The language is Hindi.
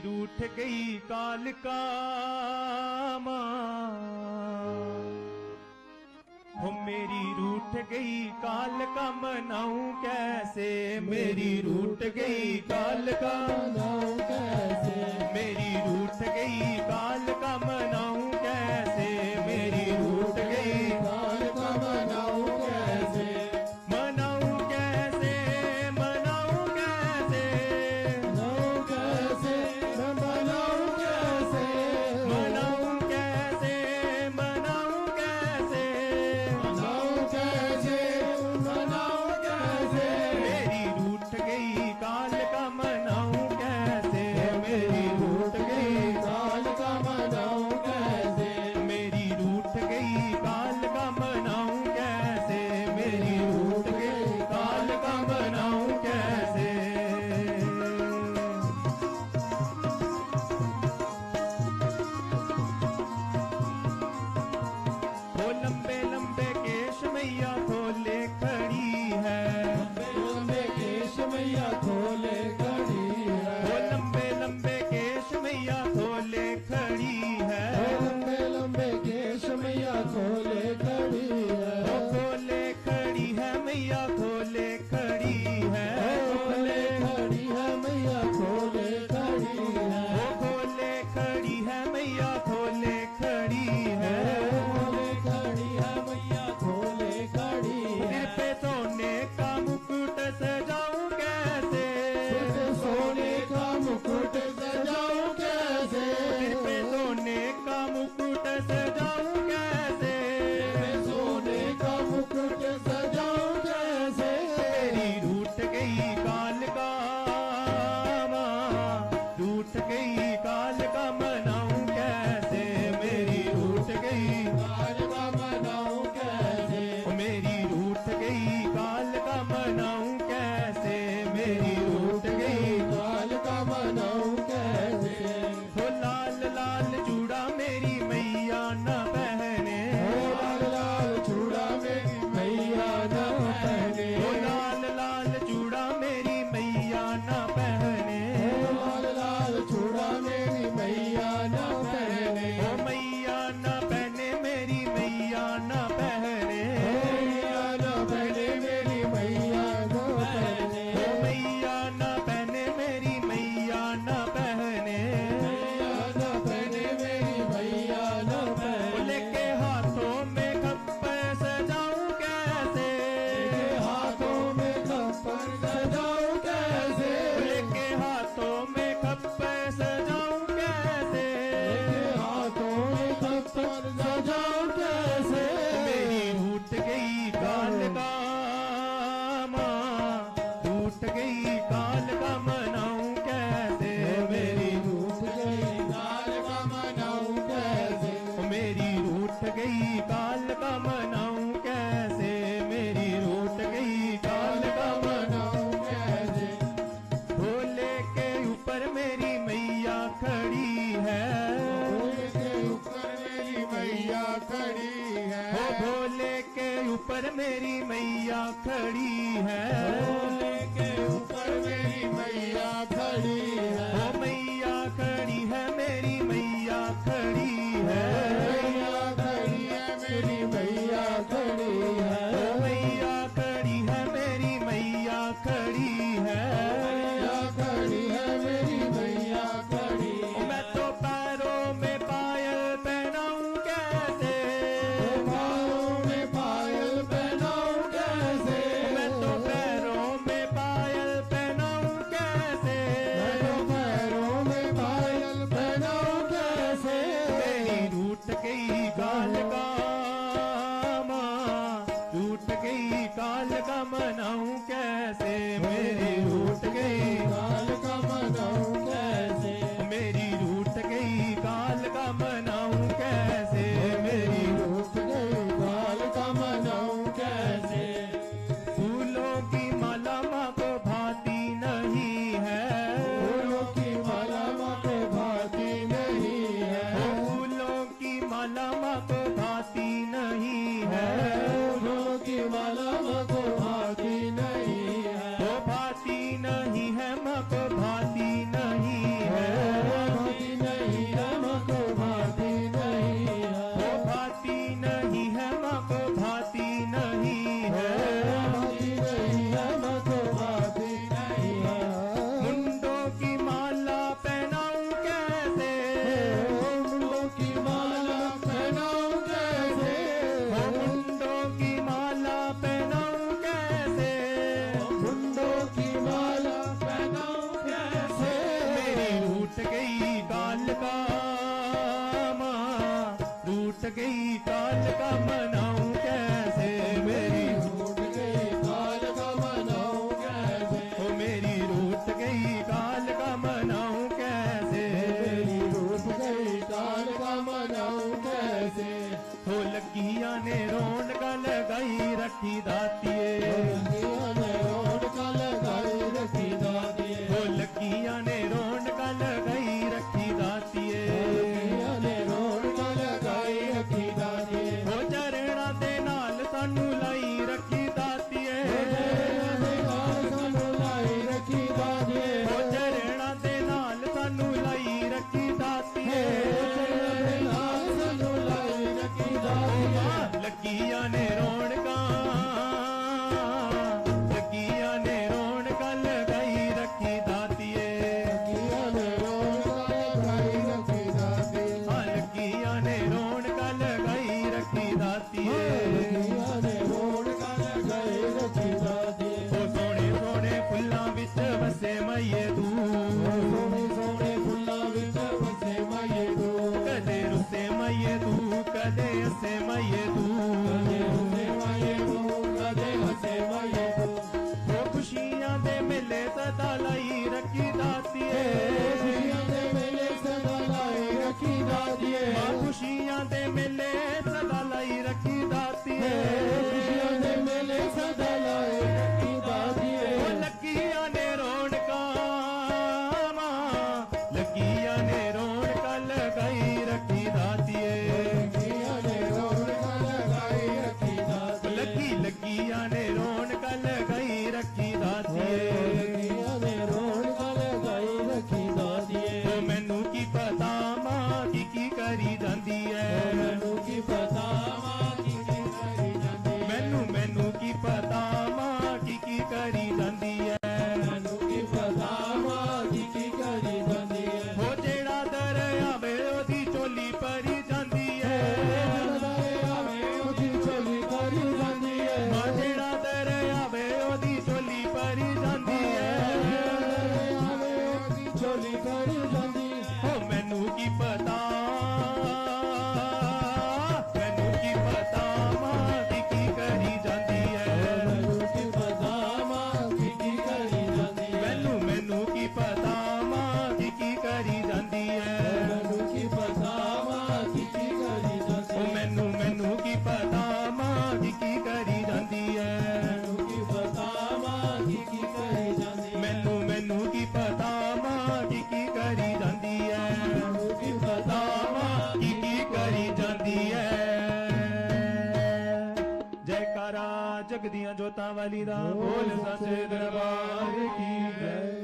रूठ गई कालिका माँ, हो मेरी रूठ गई कालिका मनाऊं कैसे, मेरी रूठ गई कालिका मनाऊं कैसे, मेरी रूठ गई कालिका मनाऊं कैसे, मेरी रूठ गई कालिका मनाऊं कैसे, मनाऊं कैसे, मनाऊं कैसे, मनाऊं कैसे, मनाऊं कैसे, मनाऊं कैसे, मनाऊं कैसे, मनाऊं कैसे, मनाऊं कैसे, मेरी रूठ गई कालिका मनाऊं कैसे, मेरी रूठ गई कालिका मनाऊं कैसे, मेरी रूठ गई कालिका मनाऊं कैसे, मेरी रूठ गई कालिका मनाऊं कैसे। वो लंबे लंबे केश मैया खोले खड़ी है, लंबे केश मैया खोले खड़ी है, वो लंबे लंबे केश मैया खोले खड़ी है, लंबे लंबे केश मैया खोले खड़ी है, वो खोले खड़ी है मैया खोले खड़ी है, खोले खड़ी है मैया खोले खड़ी है, वो खोले खड़ी है मैया खोले खड़ी है, खोले खड़ी है मैया खोले खड़ी सिर है, पे सोने का मुकुट सजाऊं कैसे, सोने का मुकुट सजाऊं कैसे, सिर पे सोने का मुकुट सजाऊं कैसे, सोने का मुकुट सजाऊं कैसे, मेरी रूठ गई कालिका माँ, रूठ गई कालिका मनाऊं कैसे, मेरी रूठ गई कालिका मनाऊं कैसे, मेरी रूठ गई कालिका मनाऊं कैसे, मेरी रूठ गई कालिका मनाऊं कैसे, हो लाल लाल चूड़ा मेरी मैया न पहने, लाल लाल चूड़ा मेरी मैया न पहने, हो लाल लाल चूड़ा मेरी मैया न पहने, लाल लाल चूड़ा मेरी मैया न पहने, ओ मैया न पहने मेरी मैया न पहने, मैया न पहने मेरी मैया न पहने, ओ मैया न पहने मेरी मैया न पहने, मैया न पहने मेरी मैया न ओ पहने, लेके हाथों में खप्पर सजाऊं कैसे, हाथों में खप्पर सजाऊं कैसे, लेके हाथों में खप्पर सजाऊं कैसे, हाथों में खप्पर सजाऊं कैसे, मेरी रूठ गई कालिका माँ, रूठ गई कालिका मनाऊं कैसे, मेरी रूठ गई कालिका मनाऊं कैसे, मेरी रूठ गई कालिका मनाऊं कैसे, मेरी रूठ गई कालिका मनाऊं कैसे, भोले के ऊपर मेरी मैया खड़ी है, भोले के ऊपर मेरी मैया खड़ी है, हो भोले के ऊपर मेरी मैया खड़ी है, भोले के ऊपर मेरी मैया खड़ी है, ओ मैया खड़ी है मेरी मैया खड़ी है, मैया खड़ी है मेरी मैया खड़ी है, ओ मैया खड़ी है मेरी मैया खड़ी है, मैया खड़ी है मेरी मैया खड़ी है, मैं तो पैरों में पायल पहनाऊं कैसे, पाँव में पायल पहनाऊं कैसे, मैं तो पैरों का माँ रूठ गई काल का मनाऊं कैसे मेरी रूठ गई काल का मनाऊं कैसे ओ मेरी रूठ गई काल का मनाऊं कैसे मेरी रूठ गई काल का मनाऊं कैसे हो लगिया ने रौनक लगाई रखी दातिए लगिया ने रौनक लगाई रखी दातिए हो लगिया ने रौनक लगाई रखी दातिए लगिया ने रौनक लगाई रखी दातिए हो चरणा दे नाल सानू लाई रखी दातिए ਸਾਨੂੰ ਲਾਈ ਰੱਖੀ ਦਾਦੀਏ ਹੋ ਚਰਣਾ ਦੇ ਨਾਲ ਸਾਨੂੰ ਲਾਈ ਰੱਖੀ ਦਾਤੀਏ ਸਾਨੂੰ ਲਾਈ ਰੱਖੀ ਦਾਦੀਏ ਲੱਗੀਆਂ ਨੇ ਰੌਣਕਾਂ ਲੱਗੀਆਂ ਨੇ ਰੌਣਕਾਂ ਲਗਾਈ ਰੱਖੀ ਦਾਤੀਏ ਕੀਆਂ ਨੇ ਰੌਣਕਾਂ ਲਗਾਈ ਰੱਖੀ ਦਾਦੀਏ ਹਾਂ ਲੱਗੀਆਂ ਨੇ ਰੌਣਕਾਂ ਲਗਾਈ ਰੱਖੀ ਦਾਤੀਏ ਕੀਆਂ ਨੇ ਰੌਣਕਾਂ ਲਗਾਈ ਰੱਖੀ ਦਾਦੀਏ ਉਹ ਸੋਹਣੇ ਸੋਹਣੇ ਫੁੱਲਾਂ ਵਿੱਚ ਵਸੇ ਮਈਏ ਤੂੰ ਸੋਹਣੇ ਸੋਹਣੇ ਫੁੱਲਾਂ ਵਿੱਚ ਵਸੇ ਮਾਈਏ ਤੂੰ ਕਦੇ ਰੁੱਸੇ ਮਈਏ ਤੂੰ ਕਦੇ ਹੱਸੇ ਮਈਏ ਤੂੰ ਕਦੇ ਹੱਸੇ ਮਾਈਏ ਤੂੰ ਕਦੇ ਹੱਸੇ ਮਾਈਏ ਤੂੰ ਉਹ ਖੁਸ਼ੀਆਂ ਦੇ ਮੇਲੇ ਸਦਾ ਲਾਈ ਰੱਖੀ ਦਾਤੀਏ ਖੁਸ਼ੀਆਂ ਦੇ ਮੇਲੇ ਸਦਾ ਲਾਈ ਰੱਖੀ ਦਾਦੀਏ ਮਾਂ ਖੁਸ਼ੀਆਂ ਦੇ ਮੇਲੇ ਸਦਾ ਲਾਈ ਰੱਖੀ ਦਾਤੀਏ ਖੁਸ਼ੀਆਂ ਦੇ ਮੇਲੇ ਸਦਾ ਲਾਈ ਰੱਖੀ ਦਾਦੀਏ ਉਹ ਲੱਗੀਆਂ ਨੇ ਰੌਣਕਾਂ ਮਾਂ ਲੱਗੀਆਂ ਨੇ ਰੌਣਕਾਂ ਲਗਾਈ ਰੱਖੀ ਦਾਤੀਏ ਕੀਆਂ ਨੇ ਰੌਣਕਾਂ ਲਗਾਈ ਰੱਖੀ ਦਾਦੀਏ ਲੱਗੀਆਂ ਨੇ ਰੌਣਕਾਂ ਲਗਾਈ ਰੱਖੀ ਦਾਤੀਏ ਕੀਆਂ ਨੇ ਰੌਣਕਾਂ ਲਗਾਈ ਰੱਖੀ ਦਾਦੀਏ ਉਹ ਮੈਨੂੰ ਕੀ ਪਤਾ ਮਾਂ ਕੀ ਕਰੀ ਜਾਂਦੀ ਐ ਮੈਨੂੰ ਕੀ ਪਤਾ ਮਾਂ ਕੀ ਕਰੀ ਜਾਂਦੀ ਮੈਨੂੰ ਕੀ ਪਤਾ ਮਾਂ ਕੀ ਕਰੀ ਜਾਂਦੀ ਐ ਮੈਨੂੰ ਕੀ ਪਤਾ ਮਾਂ ਕੀ ਕਰੀ ਜਾਂਦੀ ਹੈ ਹੋ ਜਿਹੜਾ ਦਰ ਆਵੇ ਉਹਦੀ ਝੋਲੀ ਭਰੀ ਜਾਂਦੀ ਐ ਆਵੇ ਉਹਦੀ ਝੋਲੀ ਕਰੀ ਜਾਂਦੀ ਹੈ ਮਾਂ ਜਿਹੜਾ ਦਰ ਆਵੇ ਉਹਦੀ ਝੋਲੀ ਭਰੀ ਜਾਂਦੀ ਐ ਆਵੇ ਉਹਦੀ ਝੋਲੀ ਕਰੀ ਜਾਂਦੀ ਹੋ ਮੈਨੂੰ ਕੀ ਪਤਾ ਮਾਂ ਕੀ ਕਰੀ ਜਾਂਦੀ ਐ ਮੈਨੂੰ ਕੀ ਪਤਾ ਮਾਂ ਕੀ ਕਰੀ ਜਾਂਦੀ ਹੈ ਮੈਨੂੰ ਕੀ ਪਤਾ ਮਾਂ ਕੀ ਕਰੀ ਜਾਂਦੀ ਐ ਮੈਨੂੰ ਕੀ ਪਤਾ ਮਾਂ ਕੀ ਕਰੀ ਜਾਂਦੀ ਉਹ ਹੈ ਮੈਨੂੰ ਕੀ ਪਤਾ ਮਾਂ ਕੀ ਕਰੀ ਜਾਂਦੀ ਐ ਮੈਨੂੰ ਕੀ ਪਤਾ ਮਾਂ ਕੀ ਕਰੀ ਜਾਂਦੀ ਹੈ ਮੈਨੂੰ ਕੀ ਪਤਾ ਮਾਂ ਕੀ ਕਰੀ ਜਾਂਦੀ ਐ ਮੈਨੂੰ ਕੀ ਪਤਾ ਮਾਂ ਕੀ ਕਰੀ ਜਾਂਦੀ ਐ ਜੈਕਾਰਾ ਜਗਦੀਆਂ ਜੋਤਾਂ ਵਾਲੀ ਦਾ ਬੋਲ ਸੱਚੇ ਦਰਬਾਰ ਕੀ ਜੈ।